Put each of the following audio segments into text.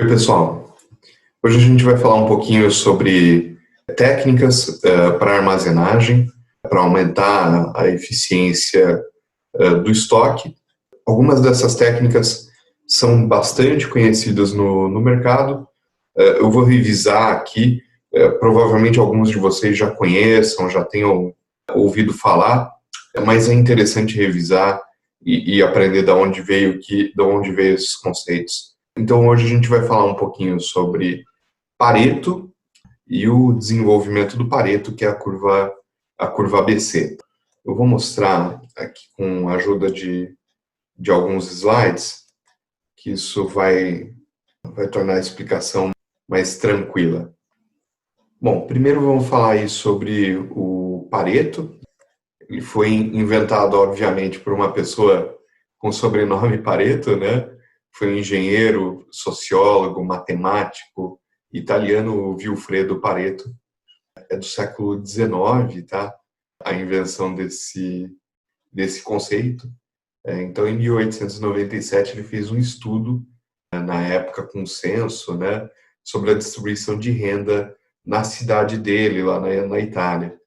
Oi, pessoal. Hoje a gente vai falar um pouquinho sobre técnicas para armazenagem, para aumentar a eficiência do estoque. Algumas dessas técnicas são bastante conhecidas no mercado. Eu vou revisar aqui, provavelmente alguns de vocês já conheçam, já tenham ouvido falar, mas é interessante revisar e aprender de onde veio esses conceitos. Então, hoje a gente vai falar um pouquinho sobre Pareto e o desenvolvimento do Pareto, que é a curva ABC. Eu vou mostrar aqui com a ajuda de alguns slides, que isso vai tornar a explicação mais tranquila. Bom, primeiro vamos falar aí sobre o Pareto. Ele foi inventado, obviamente, por uma pessoa com o sobrenome Pareto, né? Foi um engenheiro, sociólogo, matemático italiano, Vilfredo Pareto. É do século XIX, tá? A invenção desse conceito. Então, em 1897, ele fez um estudo, na época com censo, né, sobre a distribuição de renda na cidade dele, lá na Itália.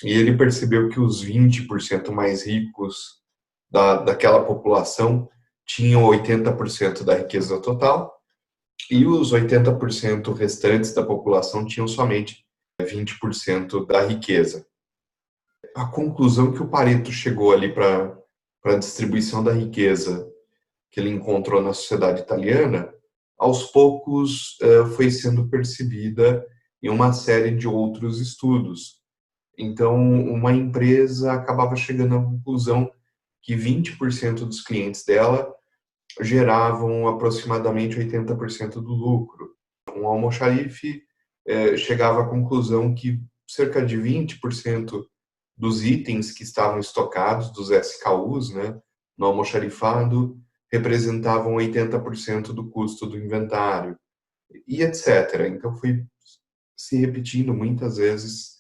E ele percebeu que os 20% mais ricos daquela população tinham 80% da riqueza total, e os 80% restantes da população tinham somente 20% da riqueza. A conclusão que o Pareto chegou ali para a distribuição da riqueza que ele encontrou na sociedade italiana, aos poucos foi sendo percebida em uma série de outros estudos. Então, uma empresa acabava chegando à conclusão que 20% dos clientes dela geravam aproximadamente 80% do lucro. Um almoxarife chegava à conclusão que cerca de 20% dos itens que estavam estocados, dos SKUs, né, no almoxarifado, representavam 80% do custo do inventário, e etc. Então, foi se repetindo muitas vezes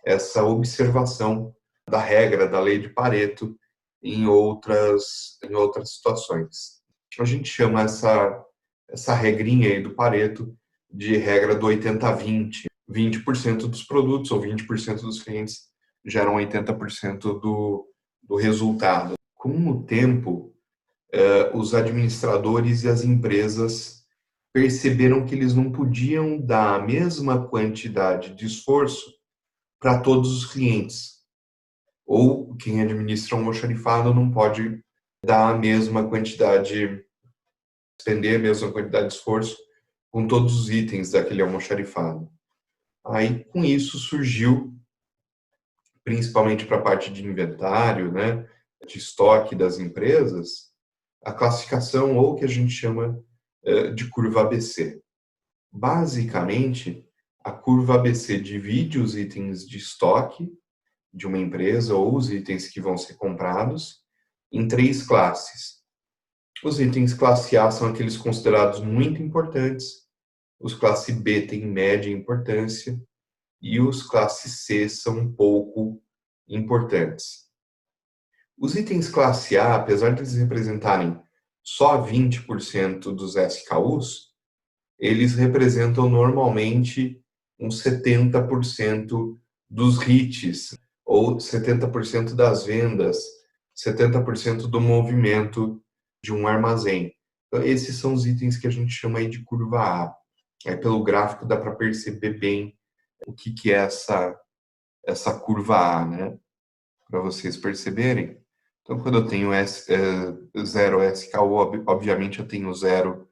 essa observação da regra, da lei de Pareto, em outras situações. A gente chama essa regrinha aí do Pareto de regra do 80-20. 20% dos produtos ou 20% dos clientes geram 80% do resultado. Com o tempo, os administradores e as empresas perceberam que eles não podiam dar a mesma quantidade de esforço para todos os clientes. Ou quem administra um almoxarifado não pode dar a mesma quantidade, expender a mesma quantidade de esforço com todos os itens daquele almoxarifado. Aí, com isso, surgiu, principalmente para a parte de inventário, né, de estoque das empresas, a classificação, ou que a gente chama de curva ABC. Basicamente, a curva ABC divide os itens de estoque de uma empresa ou os itens que vão ser comprados em três classes. Os itens classe A são aqueles considerados muito importantes, os classe B têm média importância e os classe C são pouco importantes. Os itens classe A, apesar de eles representarem só 20% dos SKUs, eles representam normalmente uns 70% dos hits, ou 70% das vendas, 70% do movimento de um armazém. Então, esses são os itens que a gente chama aí de curva A. Aí, pelo gráfico dá para perceber bem o que é essa curva A, né? Para vocês perceberem. Então, quando eu tenho zero SKU, obviamente eu tenho 0%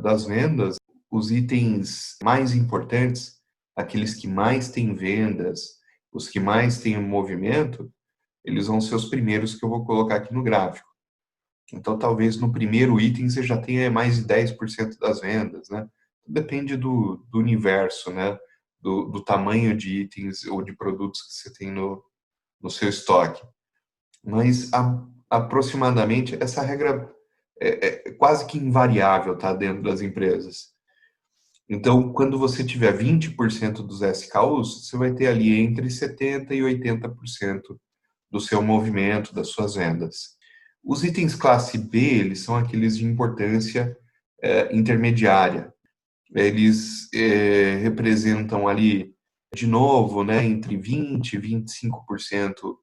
das vendas. Os itens mais importantes, aqueles que mais têm vendas, os que mais têm movimento, eles vão ser os primeiros que eu vou colocar aqui no gráfico. Então, talvez no primeiro item você já tenha mais de 10% das vendas, né? Depende do universo, né? Do tamanho de itens ou de produtos que você tem no seu estoque. Mas, aproximadamente, essa regra é quase que invariável, tá? Dentro das empresas. Então, quando você tiver 20% dos SKUs, você vai ter ali entre 70% e 80% do seu movimento, das suas vendas. Os itens classe B, eles são aqueles de importância intermediária. Eles representam ali, de novo, né, entre 20% e 25%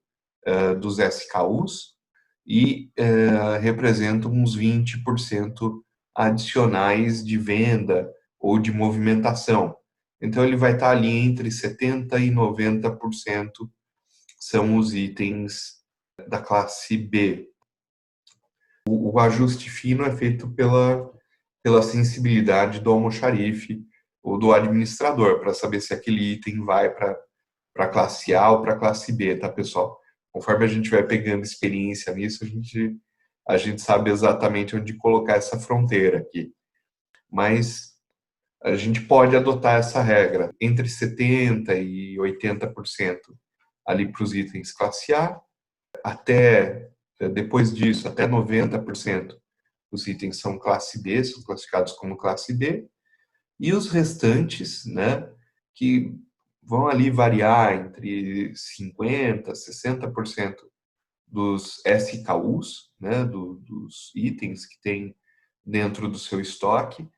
dos SKUs e representam uns 20% adicionais de venda ou de movimentação. Então, ele vai estar ali entre 70% e 90% são os itens da classe B. O ajuste fino é feito pela sensibilidade do almoxarife ou do administrador, para saber se aquele item vai para a classe A ou para a classe B, tá, pessoal? Conforme a gente vai pegando experiência nisso, a gente sabe exatamente onde colocar essa fronteira aqui. Mas a gente pode adotar essa regra entre 70% e 80% ali para os itens classe A, até, depois disso, até 90% os itens são classe B, são classificados como classe B, e os restantes, né, que vão ali variar entre 50% e 60% dos SKUs, né, dos itens que tem dentro do seu estoque,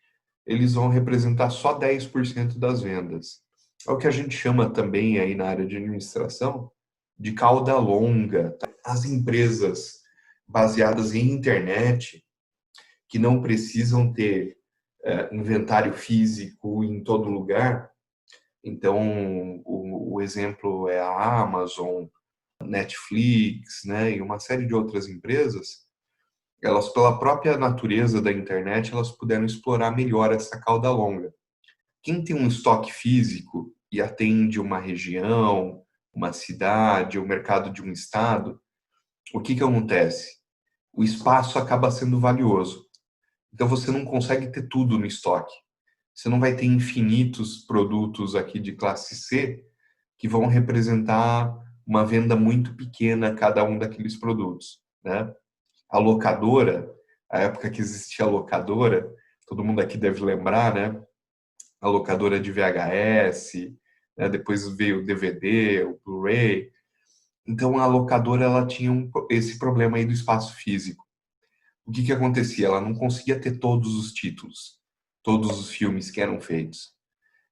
eles vão representar só 10% das vendas. É o que a gente chama também aí na área de administração de cauda longa. As empresas baseadas em internet, que não precisam ter inventário físico em todo lugar. Então, o exemplo é a Amazon, Netflix, né, e uma série de outras empresas. Elas, pela própria natureza da internet, elas puderam explorar melhor essa cauda longa. Quem tem um estoque físico e atende uma região, uma cidade, o mercado de um estado, o que acontece? O espaço acaba sendo valioso. Então você não consegue ter tudo no estoque. Você não vai ter infinitos produtos aqui de classe C que vão representar uma venda muito pequena cada um daqueles produtos, né? A locadora, a época que existia a locadora, todo mundo aqui deve lembrar, né? A locadora de VHS, né? Depois veio o DVD, o Blu-ray. Então a locadora ela tinha esse problema aí do espaço físico. O que acontecia? Ela não conseguia ter todos os títulos, todos os filmes que eram feitos.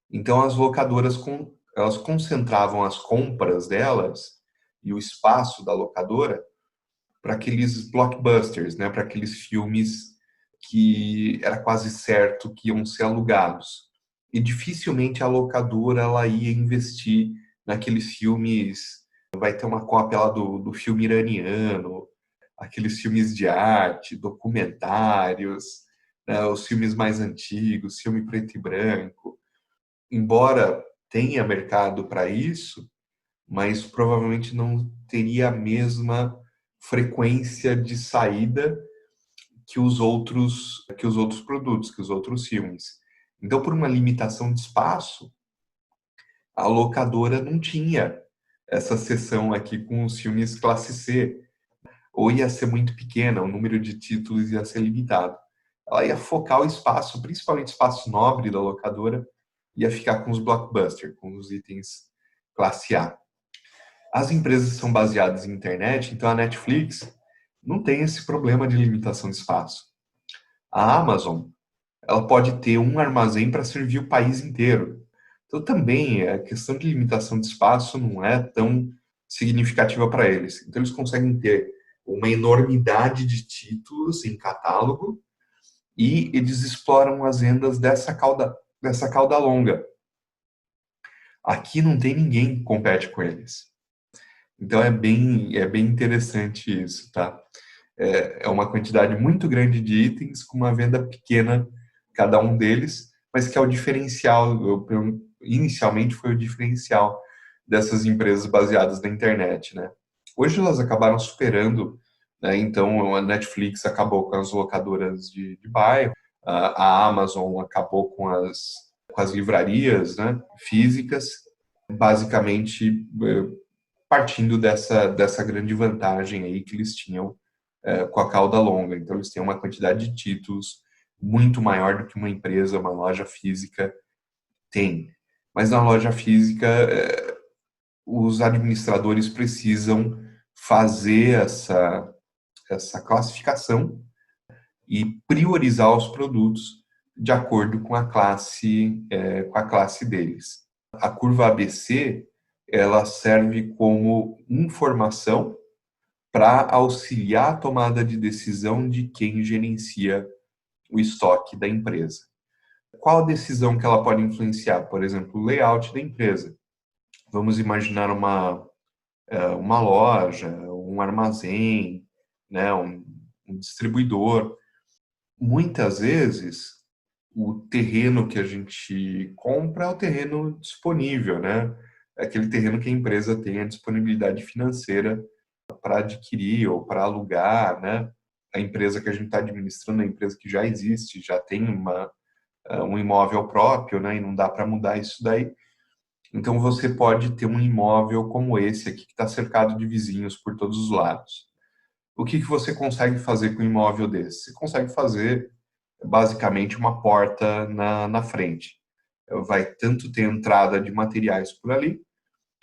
Então as locadoras elas concentravam as compras delas e o espaço da locadora para aqueles blockbusters, né, para aqueles filmes que era quase certo que iam ser alugados. E dificilmente a locadora ela ia investir naqueles filmes. Vai ter uma cópia lá do filme iraniano, aqueles filmes de arte, documentários, né, os filmes mais antigos, filme preto e branco. Embora tenha mercado para isso, mas provavelmente não teria a mesma frequência de saída que os outros produtos, que os outros filmes. Então, por uma limitação de espaço, a locadora não tinha essa seção aqui com os filmes classe C, ou ia ser muito pequena, o número de títulos ia ser limitado. Ela ia focar o espaço, principalmente o espaço nobre da locadora, ia ficar com os blockbusters, com os itens classe A. As empresas são baseadas em internet, então a Netflix não tem esse problema de limitação de espaço. A Amazon, ela pode ter um armazém para servir o país inteiro. Então também a questão de limitação de espaço não é tão significativa para eles. Então eles conseguem ter uma enormidade de títulos em catálogo e eles exploram as vendas dessa cauda longa. Aqui não tem ninguém que compete com eles. Então é bem interessante isso, tá? É uma quantidade muito grande de itens com uma venda pequena, cada um deles, mas que é o diferencial, inicialmente foi o diferencial dessas empresas baseadas na internet, né? Hoje elas acabaram superando, né? Então a Netflix acabou com as locadoras de bairro, a Amazon acabou com as livrarias, né, físicas, basicamente partindo dessa grande vantagem aí que eles tinham com a cauda longa. Então, eles têm uma quantidade de títulos muito maior do que uma empresa, uma loja física tem. Mas na loja física, os administradores precisam fazer essa classificação e priorizar os produtos de acordo com a classe deles. A curva ABC, ela serve como informação para auxiliar a tomada de decisão de quem gerencia o estoque da empresa. Qual a decisão que ela pode influenciar? Por exemplo, o layout da empresa. Vamos imaginar uma loja, um armazém, né, um distribuidor. Muitas vezes, o terreno que a gente compra é o terreno disponível, né? É aquele terreno que a empresa tem a disponibilidade financeira para adquirir ou para alugar, né? A empresa que a gente está administrando, a empresa que já existe, já tem um imóvel próprio, né? E não dá para mudar isso daí. Então você pode ter um imóvel como esse aqui, que está cercado de vizinhos por todos os lados. O que você consegue fazer com um imóvel desse? Você consegue fazer basicamente uma porta na frente. Vai tanto ter entrada de materiais por ali,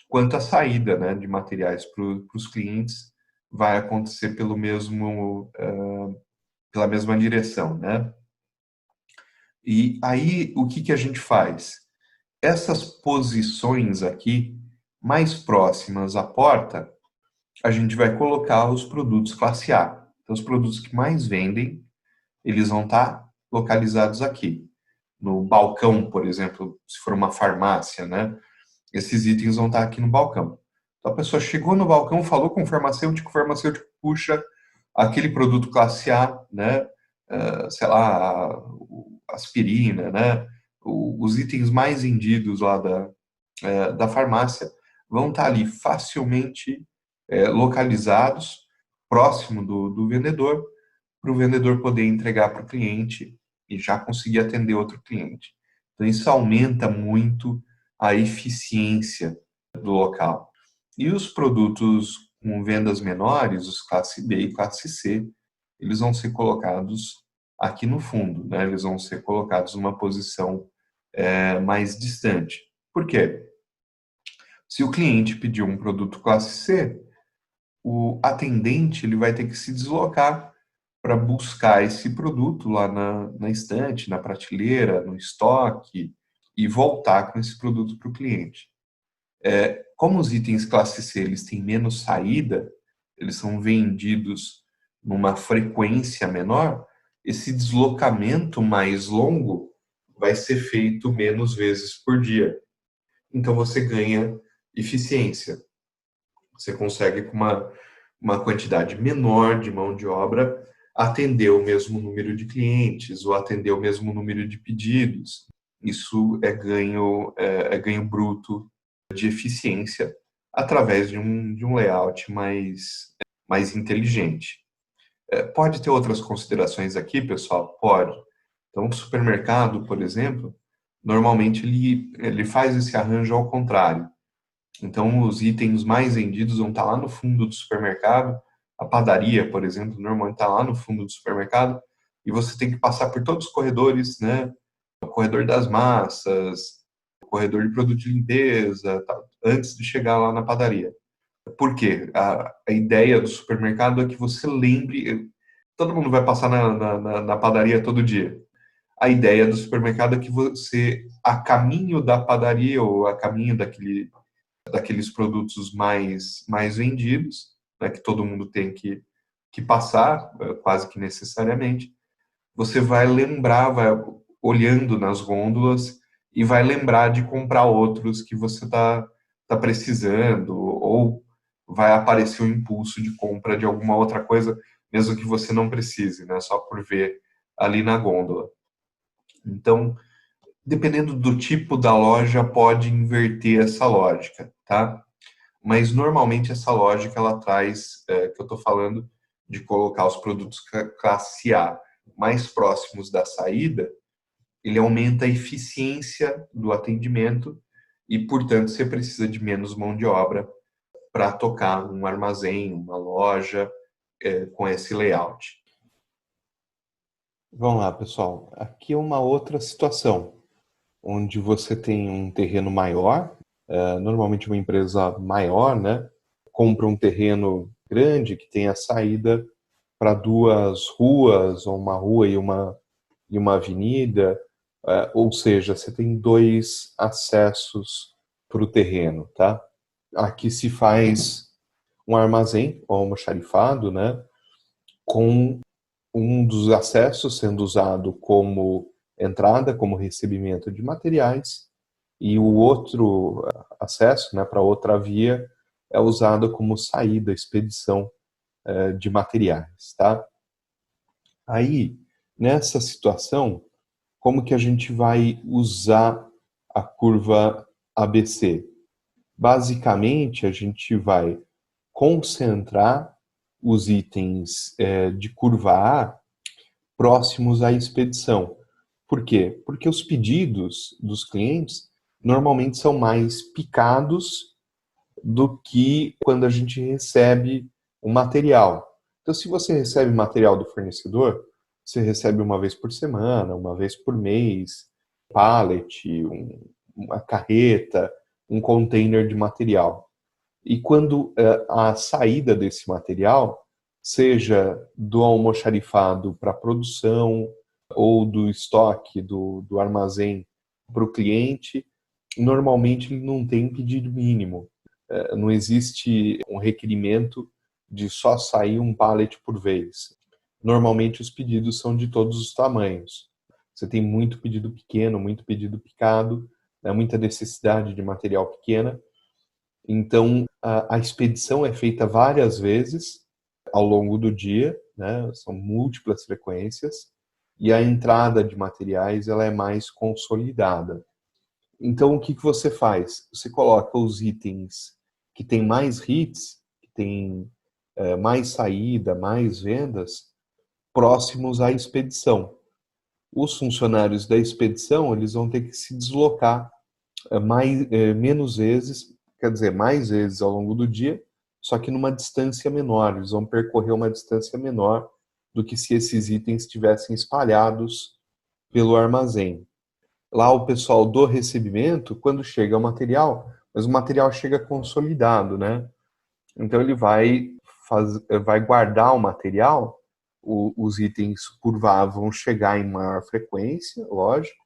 quanto a saída, né, de materiais para os clientes vai acontecer pela mesma direção, né? E aí, o que a gente faz? Essas posições aqui, mais próximas à porta, a gente vai colocar os produtos classe A. Então, os produtos que mais vendem, eles vão estar localizados aqui. No balcão, por exemplo, se for uma farmácia, né? Esses itens vão estar aqui no balcão. Então, a pessoa chegou no balcão, falou com o farmacêutico puxa aquele produto classe A, né? Sei lá, aspirina, né? Os itens mais vendidos lá da farmácia vão estar ali facilmente localizados, próximo do vendedor, para o vendedor poder entregar para o cliente e já conseguir atender outro cliente. Então, isso aumenta muito a eficiência do local. E os produtos com vendas menores, os classe B e classe C, eles vão ser colocados aqui no fundo, né? Eles vão ser colocados numa posição mais distante. Por quê? Se o cliente pedir um produto classe C, o atendente ele vai ter que se deslocar para buscar esse produto lá na estante, na prateleira, no estoque e voltar com esse produto para o cliente. Como os itens classe C eles têm menos saída, eles são vendidos numa frequência menor, esse deslocamento mais longo vai ser feito menos vezes por dia. Então você ganha eficiência. Você consegue, com uma quantidade menor de mão de obra, atender o mesmo número de clientes ou atender o mesmo número de pedidos. Isso é ganho bruto de eficiência através de um layout mais inteligente. Pode ter outras considerações aqui, pessoal? Pode. Então, o supermercado, por exemplo, normalmente ele faz esse arranjo ao contrário. Então, os itens mais vendidos vão estar lá no fundo do supermercado. A padaria, por exemplo, normalmente está lá no fundo do supermercado. E você tem que passar por todos os corredores, né? O corredor das massas, o corredor de produto de limpeza, tá? Antes de chegar lá na padaria. Por quê? A ideia do supermercado é que você lembre. Todo mundo vai passar na padaria todo dia. A ideia do supermercado é que você, a caminho da padaria ou a caminho daqueles produtos mais vendidos, né, que todo mundo tem que passar, quase que necessariamente, você vai lembrar, vai olhando nas gôndolas e vai lembrar de comprar outros que você tá precisando, ou vai aparecer o impulso de compra de alguma outra coisa, mesmo que você não precise, né, só por ver ali na gôndola. Então, dependendo do tipo da loja, pode inverter essa lógica, tá? Mas normalmente essa lógica ela traz, que eu estou falando, de colocar os produtos classe A mais próximos da saída, ele aumenta a eficiência do atendimento e, portanto, você precisa de menos mão de obra para tocar um armazém, uma loja com esse layout. Vamos lá, pessoal. Aqui é uma outra situação, onde você tem um terreno maior, normalmente uma empresa maior, né? Compra um terreno grande que tem a saída para duas ruas, ou uma rua e uma em uma avenida, ou seja, você tem 2 acessos para o terreno, tá? Aqui se faz um armazém ou almoxarifado, né, com um dos acessos sendo usado como entrada, como recebimento de materiais, e o outro acesso, né, para outra via é usado como saída, expedição de materiais, tá? Aí, nessa situação, como que a gente vai usar a curva ABC? Basicamente, a gente vai concentrar os itens de curva A próximos à expedição. Por quê? Porque os pedidos dos clientes normalmente são mais picados do que quando a gente recebe o material. Então, se você recebe material do fornecedor, você recebe uma vez por semana, uma vez por mês, pallet, uma carreta, um container de material. E quando a saída desse material, seja do almoxarifado para a produção ou do estoque, do armazém para o cliente, normalmente ele não tem pedido mínimo. Não existe um requerimento de só sair um pallet por vez. Normalmente os pedidos são de todos os tamanhos. Você tem muito pedido pequeno, muito pedido picado, né, muita necessidade de material pequena. Então, a expedição é feita várias vezes ao longo do dia, né? São múltiplas frequências, e a entrada de materiais ela é mais consolidada. Então, o que você faz? Você coloca os itens que têm mais hits, que têm mais saída, mais vendas, próximos à expedição. Os funcionários da expedição eles vão ter que se deslocar menos vezes, quer dizer, mais vezes ao longo do dia, só que numa distância menor. Eles vão percorrer uma distância menor do que se esses itens estivessem espalhados pelo armazém. Lá o pessoal do recebimento, quando chega o material, mas o material chega consolidado, né? Então ele vai guardar o material, os itens curva A vão chegar em maior frequência, lógico,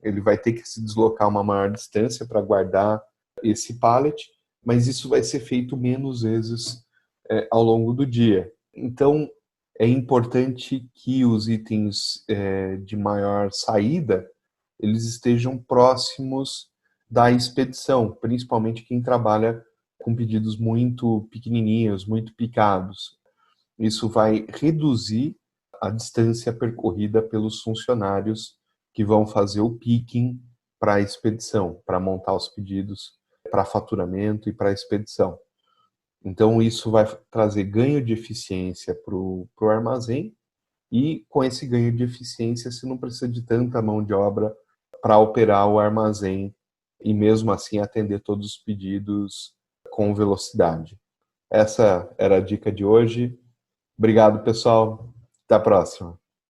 ele vai ter que se deslocar uma maior distância para guardar esse pallet, mas isso vai ser feito menos vezes ao longo do dia. Então, é importante que os itens de maior saída, eles estejam próximos da expedição, principalmente quem trabalha com pedidos muito pequenininhos, muito picados. Isso vai reduzir a distância percorrida pelos funcionários que vão fazer o picking para a expedição, para montar os pedidos, para faturamento e para a expedição. Então, isso vai trazer ganho de eficiência para o armazém e, com esse ganho de eficiência, você não precisa de tanta mão de obra para operar o armazém e, mesmo assim, atender todos os pedidos com velocidade. Essa era a dica de hoje. Obrigado, pessoal. Até a próxima.